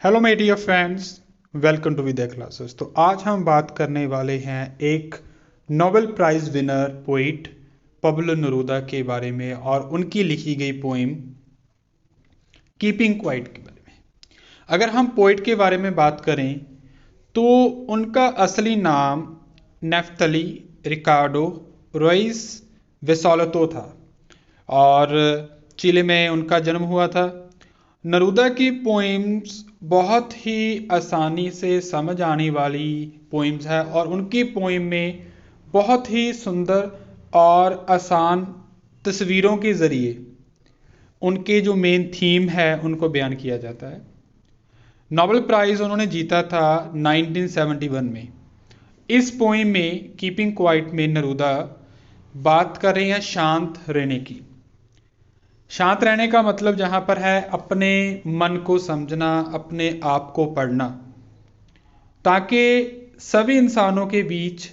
Hello my dear friends, welcome to Vidya classes. तो आज हम बात करने वाले हैं एक Nobel prize winner poet Pablo Neruda के बारे में और उनकी लिखी गई पोइम कीपिंग क्वाइट के बारे में। अगर हम पोइट के बारे में बात करें तो उनका असली नाम नेफ्तली रिकार्डो रोइस वेसालतो था और चिली में उनका जन्म हुआ था। नेरूदा की पोइम्स बहुत ही आसानी से समझ आने वाली पोइम्स है और उनकी पोइम में बहुत ही सुंदर और आसान तस्वीरों के ज़रिए उनके जो मेन थीम है उनको बयान किया जाता है। नोबेल प्राइज़ उन्होंने जीता था 1971 में। इस पोइम में कीपिंग क्वाइट में नेरूदा बात कर रहे हैं शांत रहने की। शांत रहने का मतलब जहाँ पर है अपने मन को समझना, अपने आप को पढ़ना, ताकि सभी इंसानों के बीच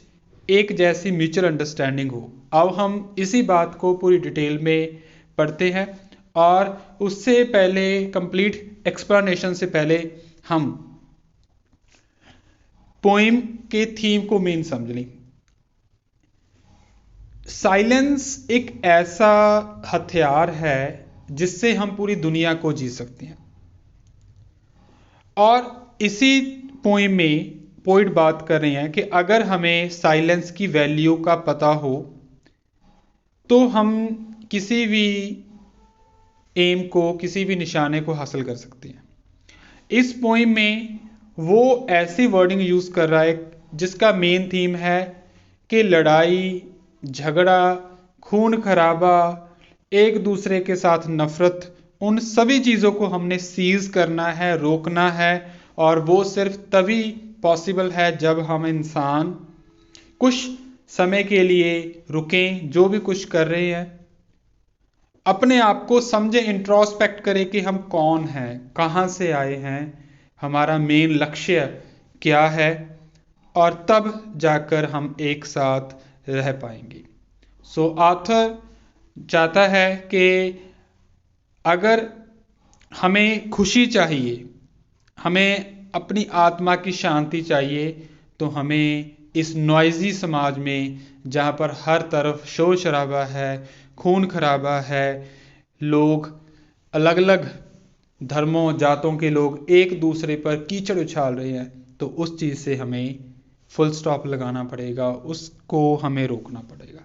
एक जैसी म्यूचुअल अंडरस्टैंडिंग हो। अब हम इसी बात को पूरी डिटेल में पढ़ते हैं और उससे पहले कंप्लीट एक्सप्लेनेशन से पहले हम पोइम के थीम को मेन समझ लें। साइलेंस एक ऐसा हथियार है जिससे हम पूरी दुनिया को जी सकते हैं और इसी पोइम में पोइट बात कर रहे हैं कि अगर हमें साइलेंस की वैल्यू का पता हो तो हम किसी भी एम को, किसी भी निशाने को हासिल कर सकते हैं। इस पोइम में वो ऐसी वर्डिंग यूज कर रहा है जिसका मेन थीम है कि लड़ाई झगड़ा, खून खराबा, एक दूसरे के साथ नफरत, उन सभी चीज़ों को हमने सीज करना है, रोकना है। और वो सिर्फ तभी पॉसिबल है जब हम इंसान कुछ समय के लिए रुकें, जो भी कुछ कर रहे हैं अपने आप को समझे, इंट्रोस्पेक्ट करें कि हम कौन हैं, कहाँ से आए हैं, हमारा मेन लक्ष्य क्या है, और तब जाकर हम एक साथ रह पाएंगे। सो ऑथर चाहता है कि अगर हमें खुशी चाहिए, हमें अपनी आत्मा की शांति चाहिए, तो हमें इस नॉइजी समाज में जहाँ पर हर तरफ शोर शराबा है, खून खराबा है, लोग अलग अलग धर्मों जातों के लोग एक दूसरे पर कीचड़ उछाल रहे हैं, तो उस चीज़ से हमें फुल स्टॉप लगाना पड़ेगा, उसको हमें रोकना पड़ेगा।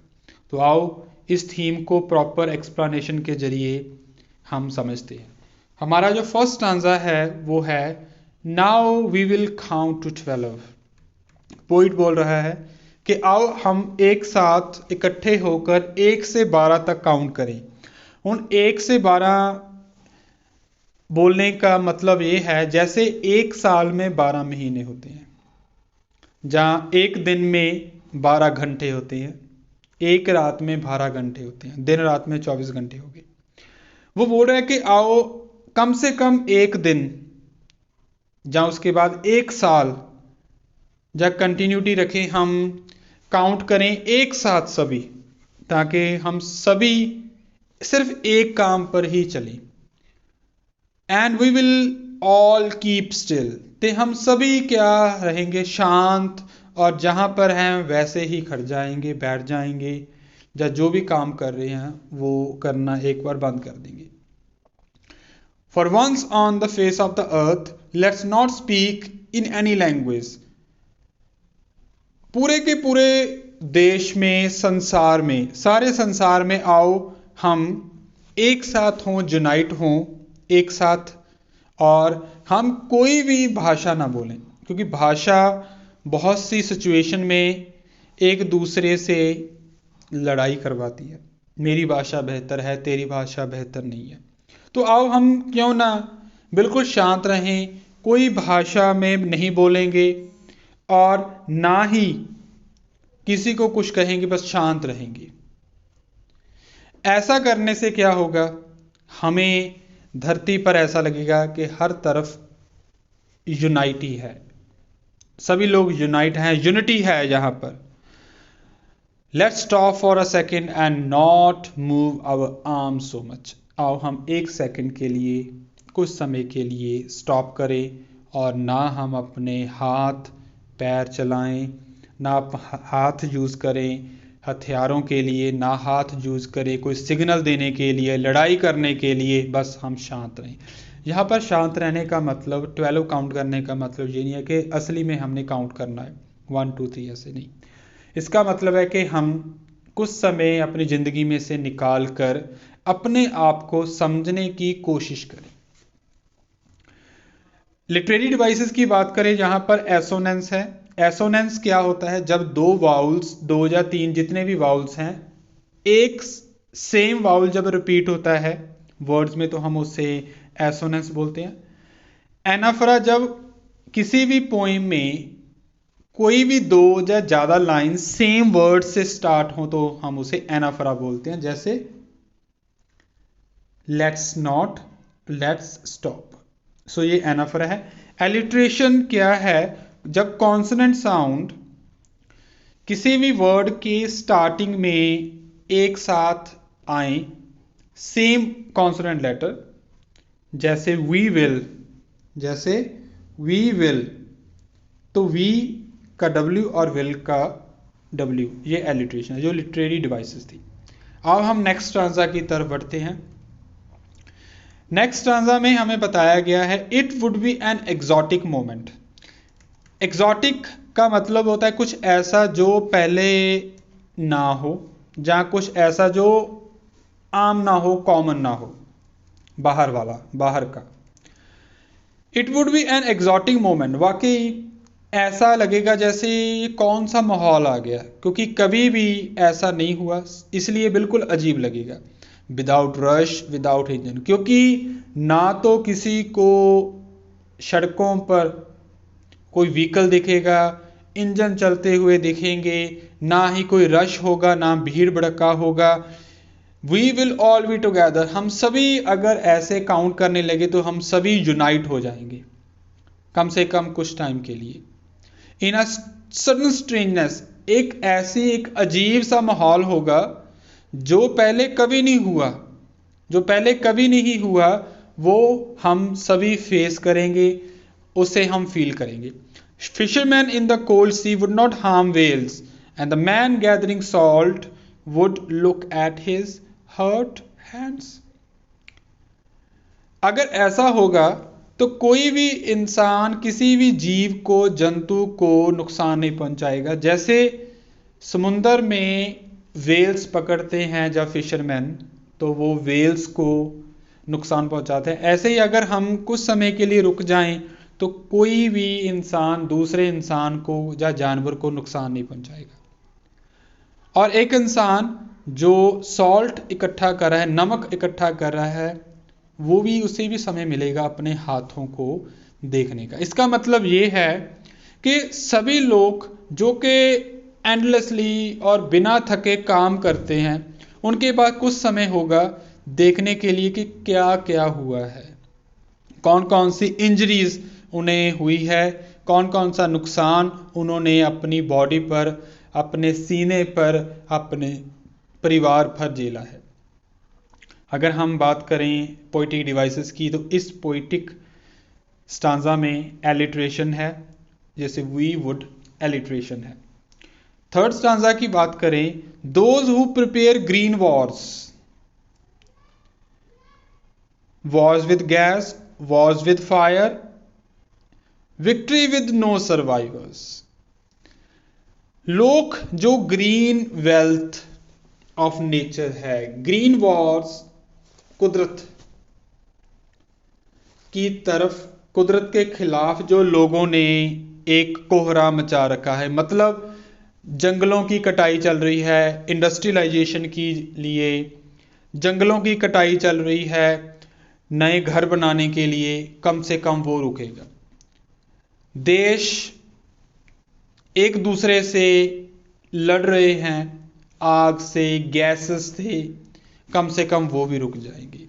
तो आओ इस थीम को प्रॉपर एक्सप्लेनेशन के जरिए हम समझते हैं। हमारा जो फर्स्ट स्टांजा है वो है now we will count to 12। Poet बोल रहा है कि आओ हम एक साथ इकट्ठे होकर 1 से 12 तक काउंट करें। उन 1 से 12 बोलने का मतलब ये है जैसे एक साल में 12 महीने होते हैं, जहाँ एक दिन में 12 घंटे होते हैं, एक रात में 12 घंटे होते हैं, दिन रात में 24 घंटे हो गए। वो बोल रहा है कि आओ कम से कम एक दिन, जहाँ उसके बाद एक साल, जब कंटिन्यूटी रखें, हम काउंट करें एक साथ सभी, ताकि हम सभी सिर्फ एक काम पर ही चलें। And we will all keep still, ते हम सभी क्या रहेंगे, शांत, और जहाँ पर हैं वैसे ही खड़ जाएंगे, बैठ जाएंगे, या जो भी काम कर रहे हैं वो करना एक बार बंद कर देंगे। For once on the face of the earth let's not speak in any language. पूरे के पूरे देश में, संसार में, सारे संसार में आओ हम एक साथ हों, यूनाइट हों एक साथ, और हम कोई भी भाषा ना बोलें, क्योंकि भाषा बहुत सी सिचुएशन में एक दूसरे से लड़ाई करवाती है। मेरी भाषा बेहतर है, तेरी भाषा बेहतर नहीं है। तो आओ हम क्यों ना बिल्कुल शांत रहें, कोई भाषा में नहीं बोलेंगे और ना ही किसी को कुछ कहेंगे, बस शांत रहेंगे। ऐसा करने से क्या होगा, हमें धरती पर ऐसा लगेगा कि हर तरफ यूनाइटी है, सभी लोग यूनाइट हैं, यूनिटी है यहाँ पर। Let's stop for a second and not move our arm so much. आओ हम एक सेकंड के लिए कुछ समय के लिए स्टॉप करें और ना हम अपने हाथ पैर चलाएं, ना हाथ यूज़ करें हथियारों के लिए, ना हाथ यूज़ करें कोई सिग्नल देने के लिए, लड़ाई करने के लिए, बस हम शांत रहें। यहाँ पर शांत रहने का मतलब 12 काउंट करने का मतलब ये नहीं है कि असली में हमने काउंट करना है 1 2 3 ऐसे नहीं। इसका मतलब है कि हम कुछ समय अपनी ज़िंदगी में से निकाल कर अपने आप को समझने की कोशिश करें। लिटरेरी डिवाइसेस की बात करें, जहां पर एसोनेंस है। एसोनेंस क्या होता है? जब दो वाउल्स, दो या तीन जितने भी वाउल्स हैं, एक सेम वाउल जब रिपीट होता है वर्ड्स में तो हम उसे एसोनेंस बोलते हैं। एनाफरा, जब किसी भी पोइम में कोई भी दो या ज्यादा लाइन सेम वर्ड से स्टार्ट हो तो हम उसे एनाफरा बोलते हैं, जैसे लेट्स नॉट, लेट्स स्टॉप। सो ये एनाफरा है। एलिट्रेशन क्या है? जब कॉन्सोनेंट साउंड किसी भी वर्ड के स्टार्टिंग में एक साथ आए, सेम कॉन्सोनेंट लेटर, जैसे वी विल, जैसे वी विल, तो वी का डब्ल्यू और विल का डब्ल्यू, ये एलिट्रेशन है जो लिटरेरी डिवाइसेस थी। अब हम नेक्स्ट स्टांजा की तरफ बढ़ते हैं। नेक्स्ट स्टांजा में हमें बताया गया है it would be an exotic moment. Exotic का मतलब होता है कुछ ऐसा जो पहले ना हो, या कुछ ऐसा जो आम ना हो, कॉमन ना हो, बाहर वाला, बाहर का। It would be an exotic moment, वाकई ऐसा लगेगा जैसे ये कौन सा माहौल आ गया, क्योंकि कभी भी ऐसा नहीं हुआ, इसलिए बिल्कुल अजीब लगेगा। विदाउट रश, विदाउट इंजन, क्योंकि ना तो किसी को सड़कों पर कोई व्हीकल दिखेगा, इंजन चलते हुए दिखेंगे, ना ही कोई रश होगा, ना भीड़ भड़का होगा। We will all be together, हम सभी अगर ऐसे काउंट करने लगे तो हम सभी यूनाइट हो जाएंगे, कम से कम कुछ टाइम के लिए। इन अ सडन स्ट्रेंजनेस, एक ऐसी एक अजीब सा माहौल होगा जो पहले कभी नहीं हुआ, जो पहले कभी नहीं हुआ, वो हम सभी फेस करेंगे, उसे हम फील करेंगे। Fishermen in the cold sea would not harm whales, and the man gathering salt would look at his hurt hands. अगर ऐसा होगा तो कोई भी इंसान किसी भी जीव को, जंतु को नुकसान नहीं पहुंचाएगा। जैसे समुंदर में वेल्स पकड़ते हैं जब फिशरमैन, तो वो वेल्स को नुकसान पहुंचाते हैं, ऐसे ही अगर हम कुछ समय के लिए रुक जाएं तो कोई भी इंसान दूसरे इंसान को या जानवर को नुकसान नहीं पहुंचाएगा। और एक इंसान जो सॉल्ट इकट्ठा कर रहा है, नमक इकट्ठा कर रहा है, वो भी, उसे भी समय मिलेगा अपने हाथों को देखने का। इसका मतलब ये है कि सभी लोग जो कि एंडलेसली और बिना थके काम करते हैं, उनके पास कुछ समय होगा देखने के लिए कि क्या क्या हुआ है, कौन कौन सी इंजरीज उन्हें हुई है, कौन कौन सा नुकसान उन्होंने अपनी बॉडी पर, अपने सीने पर, अपने परिवार पर झेला है। अगर हम बात करें पोइटिक डिवाइसेस की, तो इस पोइटिक स्टांजा में एलिट्रेशन है, जैसे वी वुड, एलिट्रेशन है। थर्ड स्टांजा की बात करें, those who prepare green wars, wars with gas, wars with fire, victory with no survivors. लोग जो ग्रीन वेल्थ ऑफ नेचर है, ग्रीन वॉर्स, कुदरत की तरफ, कुदरत के खिलाफ जो लोगों ने एक कोहरा मचा रखा है, मतलब जंगलों की कटाई चल रही है, इंडस्ट्रियलाइजेशन के लिए जंगलों की कटाई चल रही है, नए घर बनाने के लिए, कम से कम वो रुकेगा। देश एक दूसरे से लड़ रहे हैं, आग से, गैसेस से, कम से कम वो भी रुक जाएंगे।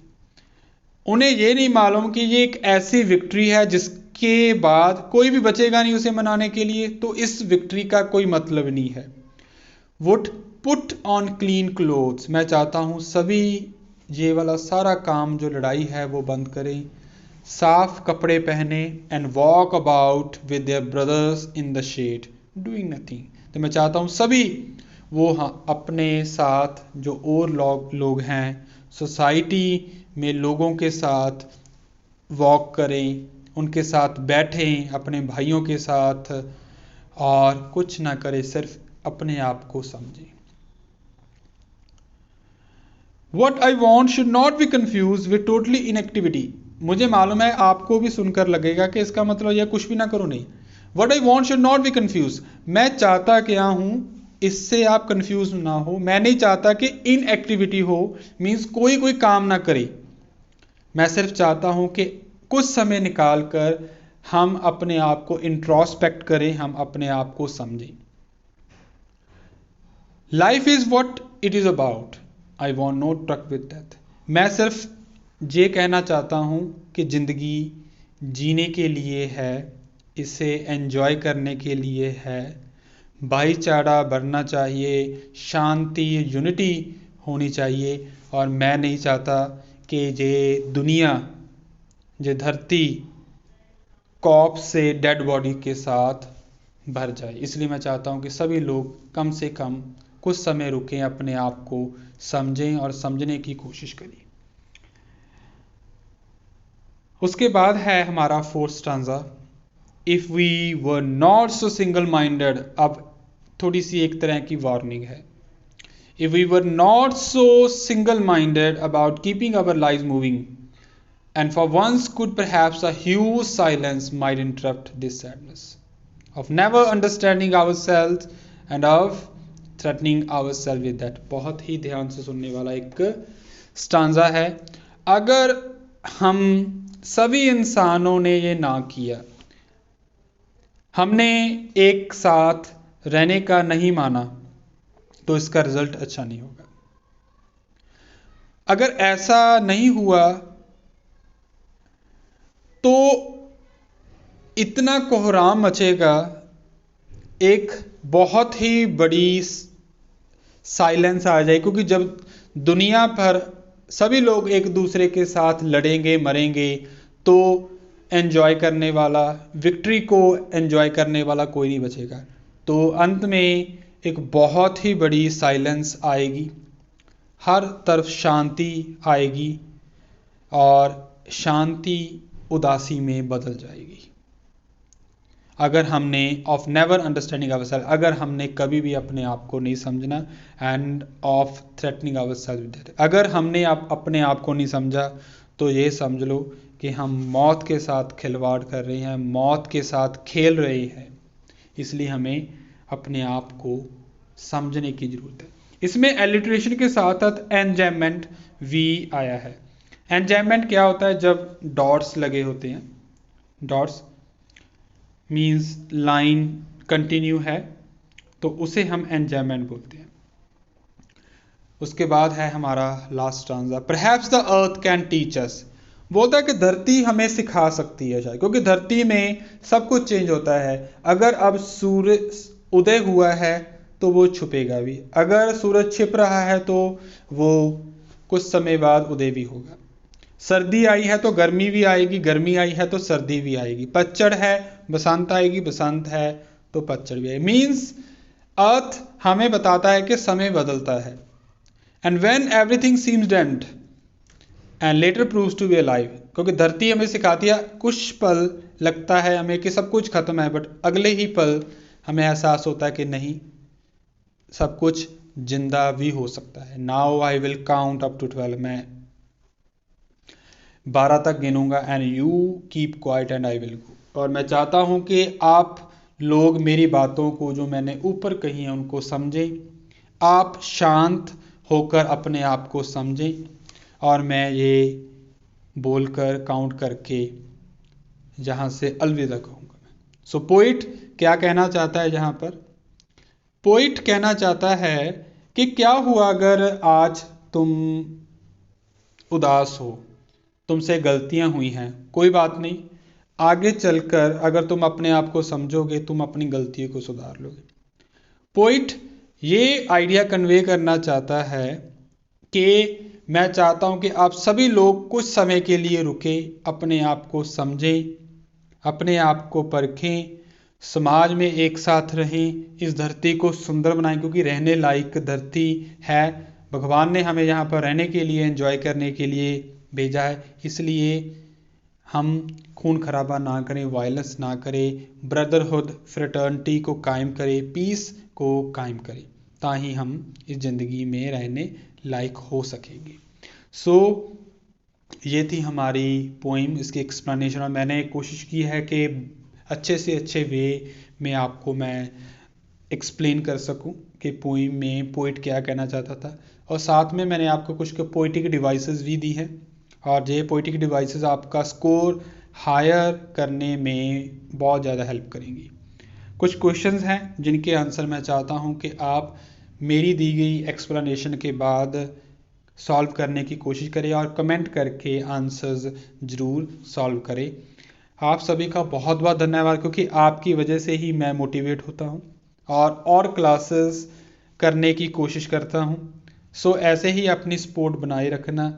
उन्हें ये नहीं मालूम कि ये एक ऐसी विक्ट्री है जिसके बाद कोई भी बचेगा नहीं उसे मनाने के लिए, तो इस विक्ट्री का कोई मतलब नहीं है। Would put on clean clothes, मैं चाहता हूं सभी ये वाला सारा काम जो लड़ाई है वो बंद करें, साफ कपड़े पहने and walk about with their brothers in the shade doing nothing. तो मैं चाहता हूँ सभी वो अपने साथ जो और लोग हैं सोसाइटी में लोगों के साथ वॉक करें, उनके साथ बैठें अपने भाइयों के साथ, और कुछ ना करें, सिर्फ अपने आप को समझें। What I want should not be confused with totally inactivity। मुझे मालूम है आपको भी सुनकर लगेगा कि इसका मतलब यह कुछ भी ना करो, नहीं। What I want should not be confused। मैं चाहता क्या हूं, इससे आप कंफ्यूज ना हो। मैं नहीं चाहता कि इनएक्टिविटी हो, मीन्स कोई काम ना करे। मैं सिर्फ चाहता हूं कि कुछ समय निकाल कर हम अपने आप को इंट्रोस्पेक्ट करें, हम अपने आप को समझें। Life is what it is about, I want no truck with death. मैं सिर्फ ये कहना चाहता हूँ कि ज़िंदगी जीने के लिए है, इसे एंजॉय करने के लिए है, भाईचारा बढ़ना चाहिए, शांति यूनिटी होनी चाहिए। और मैं नहीं चाहता कि ये दुनिया, ये धरती कॉप्स से, डेड बॉडी के साथ भर जाए। इसलिए मैं चाहता हूँ कि सभी लोग कम से कम कुछ समय रुकें, अपने आप को समझें और समझने की कोशिश करें। उसके बाद है हमारा fourth stanza, if we were not so single minded. अब थोड़ी सी एक तरह की वार्निंग है। If we were not so single minded about keeping our lives moving and for once could perhaps a huge silence might interrupt this sadness of never understanding ourselves and of threatening ourselves with that। बहुत ही ध्यान से सुनने वाला एक stanza है। अगर हम सभी इंसानों ने ये ना किया, हमने एक साथ रहने का नहीं माना, तो इसका रिजल्ट अच्छा नहीं होगा। अगर ऐसा नहीं हुआ तो इतना कोहराम मचेगा, एक बहुत ही बड़ी साइलेंस आ जाए, क्योंकि जब दुनिया पर सभी लोग एक दूसरे के साथ लड़ेंगे, मरेंगे, तो एंजॉय करने वाला, विक्ट्री को एंजॉय करने वाला कोई नहीं बचेगा। तो अंत में एक बहुत ही बड़ी साइलेंस आएगी, हर तरफ शांति आएगी, और शांति उदासी में बदल जाएगी। अगर हमने ऑफ नेवर अंडरस्टैंडिंग आवरसेल्फ, अगर हमने कभी भी अपने आप को नहीं समझना, एंड ऑफ थ्रेटनिंग आवरसेल्फ, अगर हमने अपने आप को नहीं समझा, तो ये समझ लो कि हम मौत के साथ खिलवाड़ कर रहे हैं, मौत के साथ खेल रहे हैं। इसलिए हमें अपने आप को समझने की जरूरत है। इसमें एलिट्रेशन के साथ साथ एंजॉयमेंट भी आया है। एंजॉयमेंट क्या होता है? जब डॉट्स लगे होते हैं, डॉट्स मीन्स लाइन कंटिन्यू है, तो उसे हम एंजॉयमेंट बोलते हैं। उसके बाद है हमारा last stanza, perhaps the earth can teach us. बोलता है कि धरती हमें सिखा सकती है शायद, क्योंकि धरती में सब कुछ चेंज होता है। अगर अब सूर्य उदय हुआ है तो वो छुपेगा भी, अगर सूरज छिप रहा है तो वो कुछ समय बाद उदय भी होगा। सर्दी आई है तो गर्मी भी आएगी, गर्मी आई है तो सर्दी भी आएगी, पतझड़ है बसंत आएगी, बसंत है तो पतझड़ भी आएगी। मीन्स अर्थ हमें बताता है कि समय बदलता है। And when everything seems dead and later proves to be alive, क्योंकि धरती हमें सिखाती है, कुछ पल लगता है हमें कि सब कुछ खत्म है, बट अगले ही पल हमें एहसास होता है कि नहीं, सब कुछ जिंदा भी हो सकता है। Now I will count up to 12, मैं 12 तक गिनूंगा, and you keep quiet and I will go. और मैं चाहता हूं कि आप लोग मेरी बातों को जो मैंने ऊपर कही है उनको समझें, आप शांत होकर अपने आप को समझें, और मैं ये बोलकर काउंट करके जहां से अलविदा कहूंगा। सो पोइट क्या कहना चाहता है यहाँ पर? पोइट कहना चाहता है कि क्या हुआ अगर आज तुम उदास हो, तुमसे गलतियां हुई हैं, कोई बात नहीं, आगे चलकर अगर तुम अपने आप को समझोगे, तुम अपनी गलतियों को सुधार लोगे। पोइट ये आइडिया कन्वे करना चाहता है कि मैं चाहता हूं कि आप सभी लोग कुछ समय के लिए रुकें, अपने आप को समझें, अपने आप को परखें, समाज में एक साथ रहें, इस धरती को सुंदर बनाएं, क्योंकि रहने लायक धरती है। भगवान ने हमें यहाँ पर रहने के लिए, एंजॉय करने के लिए भेजा है। इसलिए हम खून खराबा ना करें, वायलेंस ना करें, ब्रदरहुड फ्रेटर्निटी को कायम करें, पीस को कायम करें, ताकि हम इस ज़िंदगी में रहने लायक हो सकेंगे। ये थी हमारी पोइम, इसकी एक्सप्लेनेशन, और मैंने कोशिश की है कि अच्छे से अच्छे वे में आपको मैं एक्सप्लेन कर सकूं कि पोइम में पोइट क्या कहना चाहता था। और साथ में मैंने आपको कुछ पोइटिक डिवाइसेस भी दी हैं, और ये पोइटिक डिवाइसेस आपका स्कोर हायर करने में बहुत ज़्यादा हेल्प करेंगी। कुछ क्वेश्चंस हैं जिनके आंसर मैं चाहता हूं कि आप मेरी दी गई एक्सप्लेनेशन के बाद सॉल्व करने की कोशिश करें, और कमेंट करके आंसर्स ज़रूर सॉल्व करें। आप सभी का बहुत बहुत धन्यवाद, क्योंकि आपकी वजह से ही मैं मोटिवेट होता हूं और क्लासेस करने की कोशिश करता हूं। ऐसे ही अपनी सपोर्ट बनाए रखना।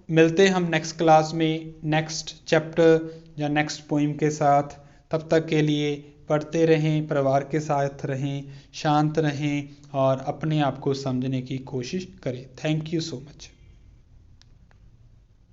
मिलते हैं हम नेक्स्ट क्लास में, नेक्स्ट चैप्टर या नेक्स्ट पोइम के साथ। तब तक के लिए पढ़ते रहें, परिवार के साथ रहें, शांत रहें और अपने आप को समझने की कोशिश करें। Thank you so much.